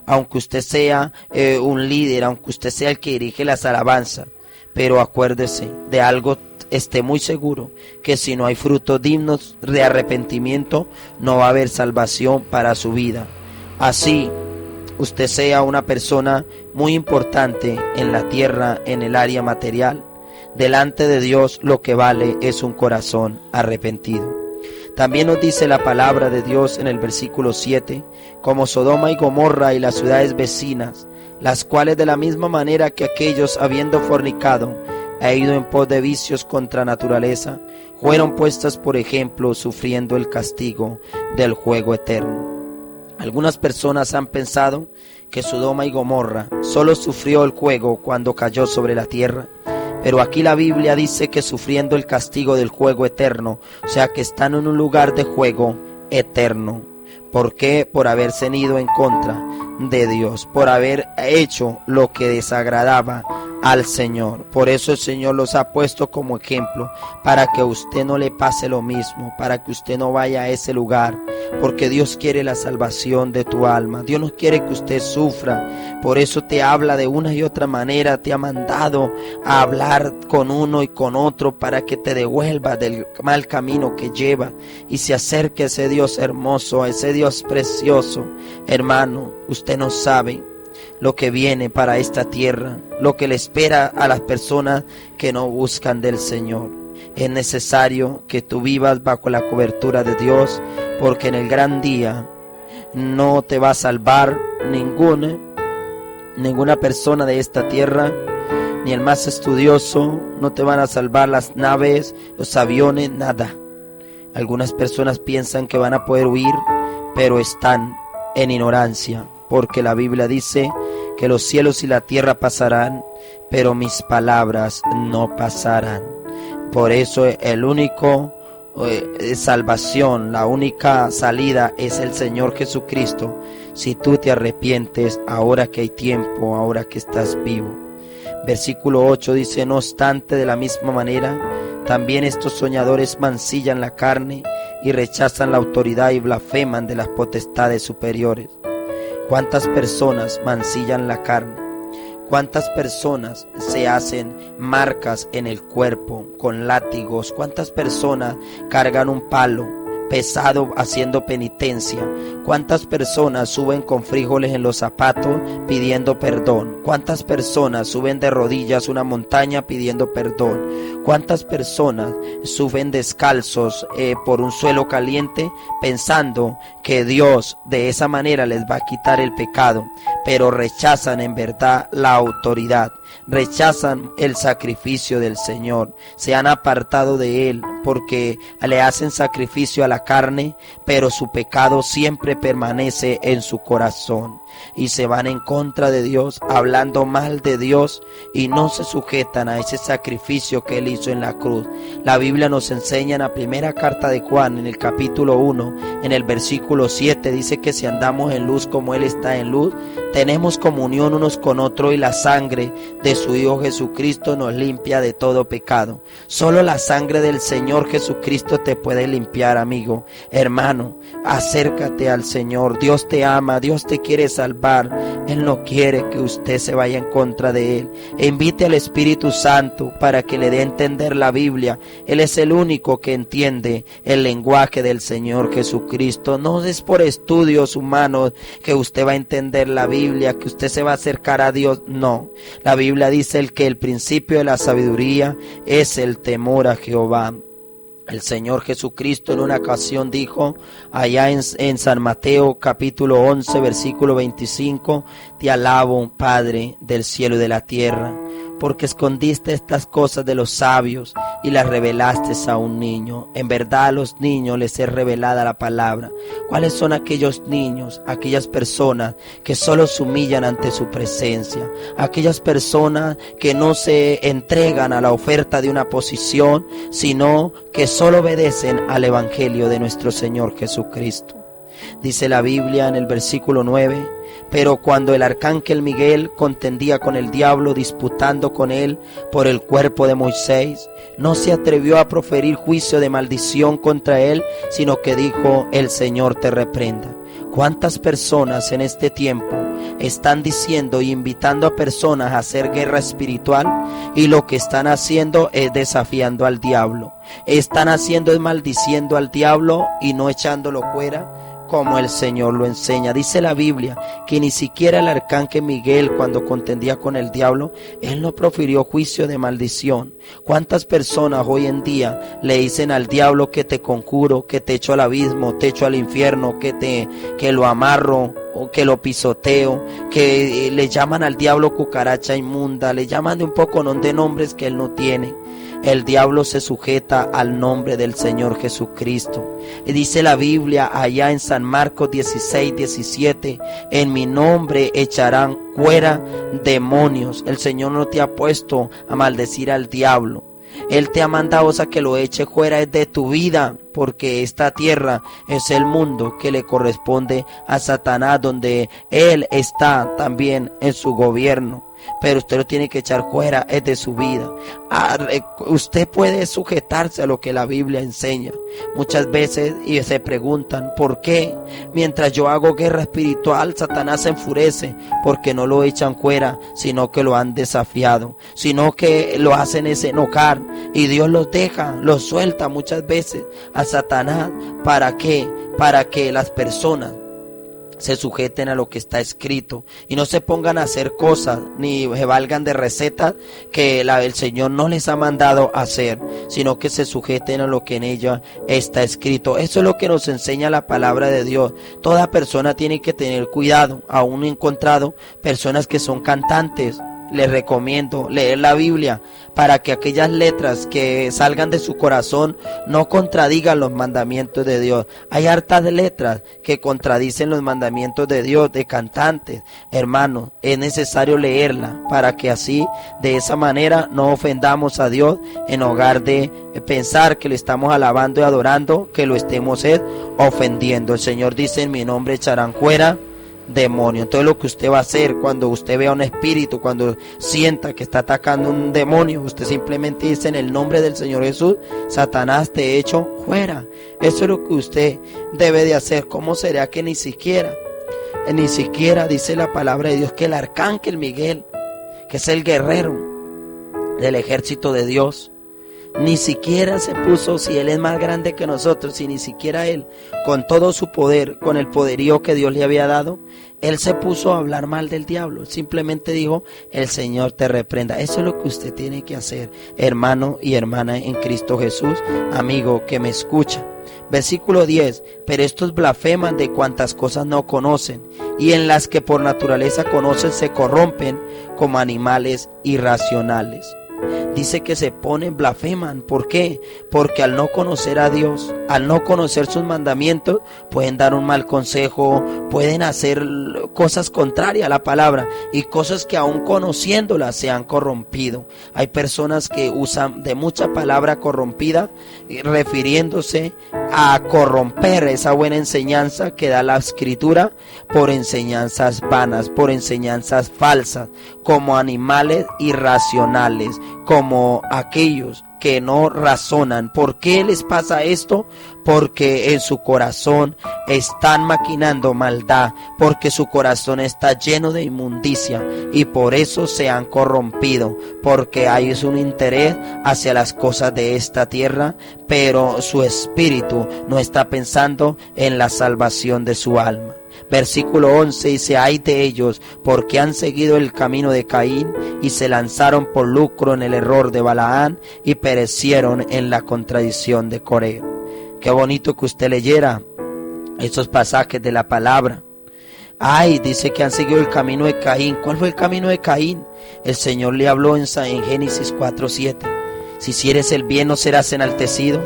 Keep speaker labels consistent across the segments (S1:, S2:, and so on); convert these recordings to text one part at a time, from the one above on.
S1: aunque usted sea un líder, aunque usted sea el que dirige las alabanzas. Pero acuérdese de algo, esté muy seguro, que si no hay frutos dignos de arrepentimiento, no va a haber salvación para su vida. Así usted sea una persona muy importante en la tierra, en el área material, delante de Dios lo que vale es un corazón arrepentido. También nos dice la palabra de Dios en el versículo 7, como Sodoma y Gomorra y las ciudades vecinas, las cuales de la misma manera que aquellos, habiendo fornicado e ido en pos de vicios contra naturaleza, fueron puestas por ejemplo, sufriendo el castigo del juego eterno. Algunas personas han pensado que Sodoma y Gomorra solo sufrió el juego cuando cayó sobre la tierra, pero aquí la Biblia dice que sufriendo el castigo del juego eterno, o sea que están en un lugar de juego eterno. ¿Por qué? Por haberse ido en contra de Dios, por haber hecho lo que desagradaba al Señor. Por eso el Señor los ha puesto como ejemplo, para que a usted no le pase lo mismo, para que usted no vaya a ese lugar, porque Dios quiere la salvación de tu alma. Dios no quiere que usted sufra, por eso te habla de una y otra manera, te ha mandado a hablar con uno y con otro para que te devuelvas del mal camino que lleva y se acerque a ese Dios hermoso, a ese Dios precioso. Hermano, usted no sabe lo que viene para esta tierra, lo que le espera a las personas que no buscan del Señor. Es necesario que tú vivas bajo la cobertura de Dios, porque en el gran día no te va a salvar ninguna persona de esta tierra, ni el más estudioso, no te van a salvar las naves, los aviones, nada. Algunas personas piensan que van a poder huir, pero están en ignorancia, porque la Biblia dice que los cielos y la tierra pasarán, pero mis palabras no pasarán. Por eso el único salvación, la única salida es el Señor Jesucristo, si tú te arrepientes ahora que hay tiempo, ahora que estás vivo. Versículo 8 dice, no obstante, de la misma manera, también estos soñadores mancillan la carne y rechazan la autoridad y blasfeman de las potestades superiores. ¿Cuántas personas mancillan la carne? ¿Cuántas personas se hacen marcas en el cuerpo con látigos? ¿Cuántas personas cargan un palo pesado haciendo penitencia? ¿Cuántas personas suben con frijoles en los zapatos pidiendo perdón? ¿Cuántas personas suben de rodillas una montaña pidiendo perdón? ¿Cuántas personas suben descalzos por un suelo caliente pensando que Dios de esa manera les va a quitar el pecado? Pero rechazan en verdad la autoridad, rechazan el sacrificio del Señor, se han apartado de Él porque le hacen sacrificio a la carne, pero su pecado siempre permanece en su corazón y se van en contra de Dios, hablando mal de Dios y no se sujetan a ese sacrificio que Él hizo en la cruz. La Biblia nos enseña en la primera carta de Juan, en el capítulo 1, en el versículo 7, dice que si andamos en luz como Él está en luz, tenemos comunión unos con otros y la sangre de su Hijo Jesucristo nos limpia de todo pecado. Solo la sangre del Señor Jesucristo te puede limpiar, amigo, hermano. Acércate al Señor. Dios te ama, Dios te quiere salvar. Él no quiere que usted se vaya en contra de Él. Invite al Espíritu Santo para que le dé a entender la Biblia. Él es el único que entiende el lenguaje del Señor Jesucristo. No es por estudios humanos que usted va a entender la Biblia, que usted se va a acercar a Dios. No, la Biblia dice que el principio de la sabiduría es el temor a Jehová. El Señor Jesucristo en una ocasión dijo allá en San Mateo capítulo 11 versículo 25, te alabo, Padre del cielo y de la tierra, porque escondiste estas cosas de los sabios y las revelaste a un niño. En verdad a los niños les es revelada la palabra. ¿Cuáles son aquellos niños? Aquellas personas que solo se humillan ante su presencia, aquellas personas que no se entregan a la oferta de una posición, sino que solo obedecen al evangelio de nuestro Señor Jesucristo. Dice la Biblia en el versículo 9, pero cuando el arcángel Miguel contendía con el diablo, disputando con él por el cuerpo de Moisés, no se atrevió a proferir juicio de maldición contra él, sino que dijo, el Señor te reprenda. ¿Cuántas personas en este tiempo están diciendo y invitando a personas a hacer guerra espiritual, y lo que están haciendo es desafiando al diablo. Están haciendo es maldiciendo al diablo y no echándolo fuera como el Señor lo enseña. Dice la Biblia que ni siquiera el arcángel Miguel, cuando contendía con el diablo, él no profirió juicio de maldición. ¿Cuántas personas hoy en día le dicen al diablo que te conjuro, que te echo al abismo, te echo al infierno, que lo amarro, o que lo pisoteo, que le llaman al diablo cucaracha inmunda, le llaman de un poco de nombres que él no tiene? El diablo se sujeta al nombre del Señor Jesucristo. Y dice la Biblia allá en San Marcos 16:17, en mi nombre echarán fuera demonios. El Señor no te ha puesto a maldecir al diablo. Él te ha mandado a que lo eche fuera de tu vida, porque esta tierra es el mundo que le corresponde a Satanás, donde él está también en su gobierno. Pero usted lo tiene que echar fuera es de su vida. Usted puede sujetarse a lo que la Biblia enseña. Muchas veces y se preguntan ¿por qué? Mientras yo hago guerra espiritual, Satanás se enfurece porque no lo echan fuera, sino que lo han desafiado, sino que lo hacen es enojar, y Dios los deja, los suelta muchas veces a Satanás. ¿Para qué? Para que las personas se sujeten a lo que está escrito y no se pongan a hacer cosas ni se valgan de recetas que el Señor no les ha mandado a hacer, sino que se sujeten a lo que en ella está escrito. Eso es lo que nos enseña la palabra de Dios. Toda persona tiene que tener cuidado. Aún he encontrado personas que son cantantes. Les recomiendo leer la Biblia para que aquellas letras que salgan de su corazón no contradigan los mandamientos de Dios. Hay hartas letras que contradicen los mandamientos de Dios, de cantantes. Hermanos, es necesario leerla para que así, de esa manera, no ofendamos a Dios, en lugar de pensar que lo estamos alabando y adorando, que lo estemos ofendiendo. El Señor dice: en mi nombre echarán fuera demonio. Entonces lo que usted va a hacer cuando usted vea un espíritu, cuando sienta que está atacando un demonio, usted simplemente dice: en el nombre del Señor Jesús, Satanás, te echo fuera. Eso es lo que usted debe de hacer. ¿Cómo será que ni siquiera dice la palabra de Dios que el arcángel Miguel, que es el guerrero del ejército de Dios, ni siquiera se puso, si él es más grande que nosotros, si ni siquiera él, con todo su poder, con el poderío que Dios le había dado, él se puso a hablar mal del diablo? Simplemente dijo: el Señor te reprenda. Eso es lo que usted tiene que hacer, hermano y hermana en Cristo Jesús, amigo que me escucha. Versículo 10, pero estos blasfeman de cuantas cosas no conocen, y en las que por naturaleza conocen se corrompen como animales irracionales. Dice que se ponen, blasfeman. ¿Por qué? Porque al no conocer a Dios, al no conocer sus mandamientos, pueden dar un mal consejo, pueden hacer cosas contrarias a la palabra, y cosas que aún conociéndolas se han corrompido. Hay personas que usan de mucha palabra corrompida, refiriéndose a corromper esa buena enseñanza que da la Escritura por enseñanzas vanas, por enseñanzas falsas, como animales irracionales, como aquellos que no razonan. ¿Por qué les pasa esto? Porque en su corazón están maquinando maldad, porque su corazón está lleno de inmundicia, y por eso se han corrompido, porque hay un interés hacia las cosas de esta tierra, pero su espíritu no está pensando en la salvación de su alma. Versículo 11 dice: ay de ellos, porque han seguido el camino de Caín y se lanzaron por lucro en el error de Balaán y perecieron en la contradicción de Coré. Qué bonito que usted leyera esos pasajes de la palabra. Ay, dice que han seguido el camino de Caín. ¿Cuál fue el camino de Caín? El Señor le habló en Génesis 4:7. Si hicieres el bien no serás enaltecido,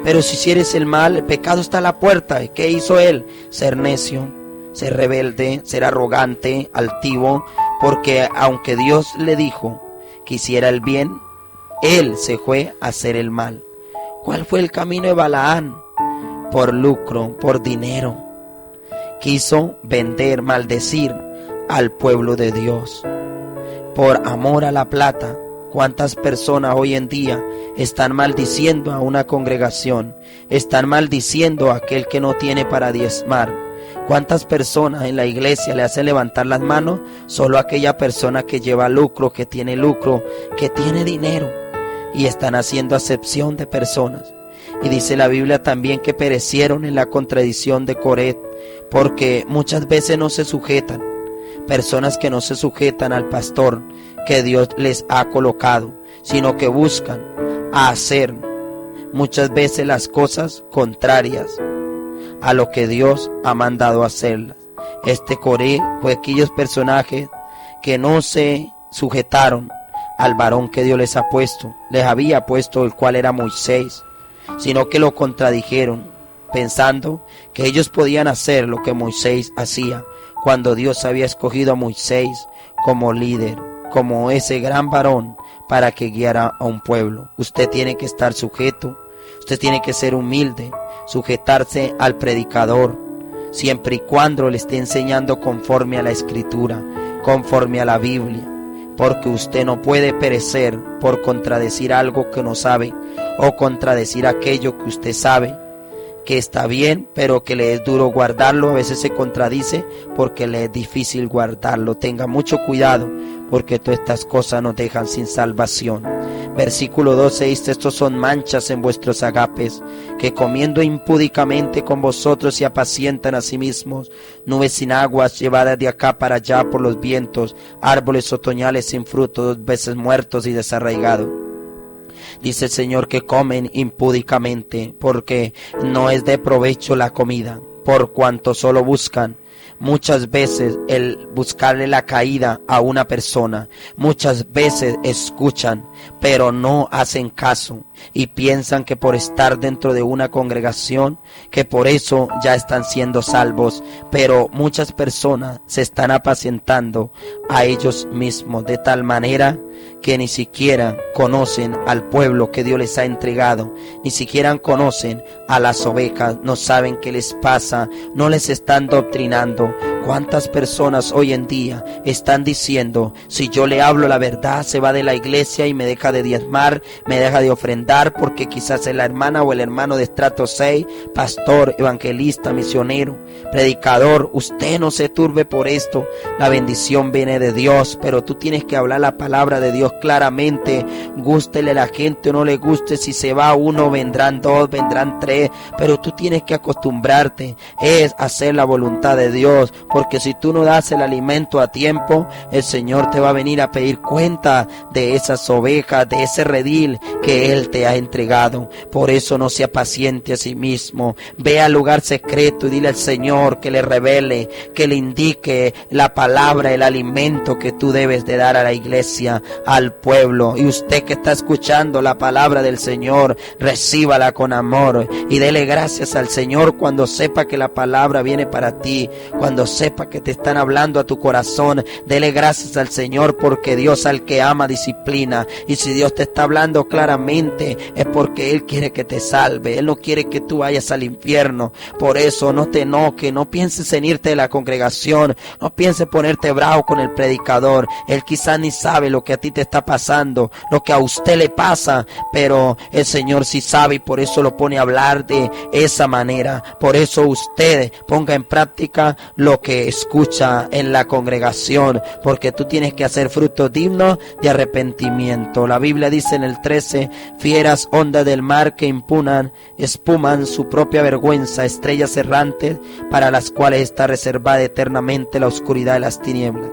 S1: pero si hicieres el mal, el pecado está a la puerta. ¿Qué hizo él? Ser necio, ser rebelde, ser arrogante, altivo, porque aunque Dios le dijo que hiciera el bien, él se fue a hacer el mal. ¿Cuál fue el camino de Balaán? Por lucro, por dinero. Quiso vender, maldecir al pueblo de Dios. Por amor a la plata. ¿Cuántas personas hoy en día están maldiciendo a una congregación? Están maldiciendo a aquel que no tiene para diezmar. ¿Cuántas personas en la iglesia le hacen levantar las manos? Solo aquella persona que lleva lucro, que tiene dinero. Y están haciendo acepción de personas. Y dice la Biblia también que perecieron en la contradicción de Coret, porque muchas veces no se sujetan. Personas que no se sujetan al pastor que Dios les ha colocado, sino que buscan hacer muchas veces las cosas contrarias a lo que Dios ha mandado hacerlas. Este Coré fue aquellos personajes que no se sujetaron al varón que Dios les había puesto, el cual era Moisés, sino que lo contradijeron, pensando que ellos podían hacer lo que Moisés hacía, cuando Dios había escogido a Moisés como líder, como ese gran varón para que guiara a un pueblo. Usted tiene que estar sujeto, usted tiene que ser humilde, sujetarse al predicador, siempre y cuando le esté enseñando conforme a la Escritura, conforme a la Biblia, porque usted no puede perecer por contradecir algo que no sabe, o contradecir aquello que usted sabe que está bien, pero que le es duro guardarlo. A veces se contradice porque le es difícil guardarlo. Tenga mucho cuidado, porque todas estas cosas nos dejan sin salvación. Versículo 12 dice: estos son manchas en vuestros agapes, que comiendo impúdicamente con vosotros se apacientan a sí mismos, nubes sin aguas llevadas de acá para allá por los vientos, árboles otoñales sin fruto, 2 veces muertos y desarraigados. Dice el Señor que comen impúdicamente, porque no es de provecho la comida, por cuanto solo buscan muchas veces el buscarle la caída a una persona. Muchas veces escuchan, pero no hacen caso, y piensan que por estar dentro de una congregación, que por eso ya están siendo salvos. Pero muchas personas se están apacientando a ellos mismos, de tal manera que ni siquiera conocen al pueblo que Dios les ha entregado, ni siquiera conocen a las ovejas, no saben qué les pasa, no les están doctrinando. ¿Cuántas personas hoy en día están diciendo: si yo le hablo la verdad, se va de la iglesia y me deja de diezmar, me deja de ofrendar, porque quizás es la hermana o el hermano de estrato 6, pastor, evangelista, misionero, predicador? Usted no se turbe por esto, la bendición viene de Dios, pero tú tienes que hablar la palabra de Dios claramente, gústele a la gente o no le guste. Si se va uno, vendrán 2, vendrán 3, pero tú tienes que acostumbrarte es hacer la voluntad de Dios, porque si tú no das el alimento a tiempo, el Señor te va a venir a pedir cuenta de esas ovejas, de ese redil que Él te ha entregado. Por eso no sea paciente a sí mismo, ve al lugar secreto y dile al Señor que le revele, que le indique la palabra, el alimento que tú debes de dar a la iglesia, al pueblo. Y usted que está escuchando la palabra del Señor, recíbala con amor y dele gracias al Señor cuando sepa que la palabra viene para ti, cuando sepa que te están hablando a tu corazón. Dele gracias al Señor, porque Dios al que ama disciplina, y si Dios te está hablando claramente es porque Él quiere que te salve, Él no quiere que tú vayas al infierno. Por eso no te enojes, no pienses en irte de la congregación, no pienses ponerte bravo con el predicador. Él quizás ni sabe lo que a ti te está pasando, lo que a usted le pasa, pero el Señor sí sabe, y por eso lo pone a hablar de esa manera. Por eso usted ponga en práctica lo que escucha en la congregación, porque tú tienes que hacer frutos dignos de arrepentimiento. La Biblia dice en el 13: fieras ondas del mar que espuman su propia vergüenza, estrellas errantes para las cuales está reservada eternamente la oscuridad de las tinieblas.